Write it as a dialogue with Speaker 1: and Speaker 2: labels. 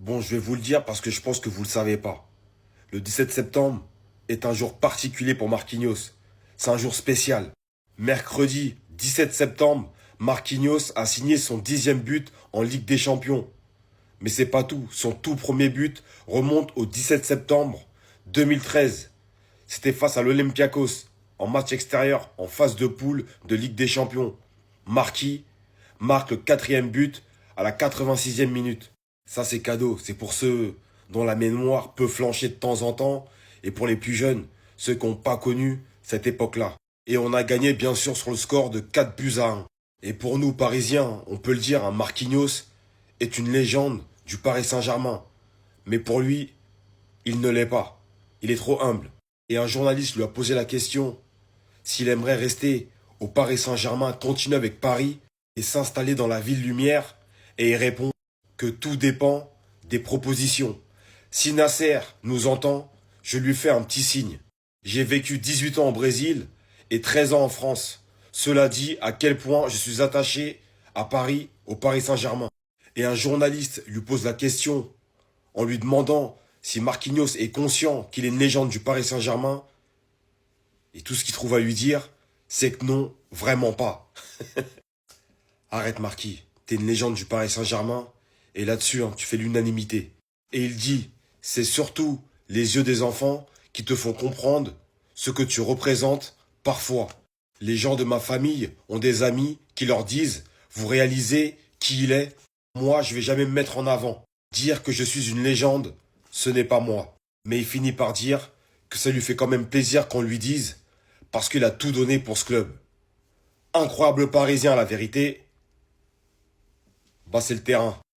Speaker 1: Bon, je vais vous le dire parce que je pense que vous ne le savez pas. Le 17 septembre est un jour particulier pour Marquinhos. C'est un jour spécial. Mercredi 17 septembre, Marquinhos a signé son 10e but en Ligue des Champions. Mais c'est pas tout. Son tout premier but remonte au 17 septembre 2013. C'était face à l'Olympiakos, en match extérieur, en phase de poule de Ligue des Champions. Marquis marque le 4e but à la 86e minute. Ça, c'est cadeau. C'est pour ceux dont la mémoire peut flancher de temps en temps et pour les plus jeunes, ceux qui n'ont pas connu cette époque-là. Et on a gagné, bien sûr, sur le score de 4 buts à 1. Et pour nous, Parisiens, on peut le dire, Marquinhos est une légende du Paris Saint-Germain. Mais pour lui, il ne l'est pas. Il est trop humble. Et un journaliste lui a posé la question s'il aimerait rester au Paris Saint-Germain, continuer avec Paris et s'installer dans la ville lumière. Et il répond que tout dépend des propositions. Si Nasser nous entend, je lui fais un petit signe. J'ai vécu 18 ans au Brésil et 13 ans en France. Cela dit à quel point je suis attaché à Paris, au Paris Saint-Germain. Et un journaliste lui pose la question en lui demandant si Marquinhos est conscient qu'il est une légende du Paris Saint-Germain. Et tout ce qu'il trouve à lui dire, c'est que non, vraiment pas. Arrête Marquis, t'es une légende du Paris Saint-Germain, et là-dessus, tu fais l'unanimité. Et il dit, c'est surtout les yeux des enfants qui te font comprendre ce que tu représentes parfois. Les gens de ma famille ont des amis qui leur disent, vous réalisez qui il est? Moi, je vais jamais me mettre en avant. Dire que je suis une légende, ce n'est pas moi. Mais il finit par dire que ça lui fait quand même plaisir qu'on lui dise, parce qu'il a tout donné pour ce club. Incroyable Parisien, la vérité. Bah, c'est le terrain.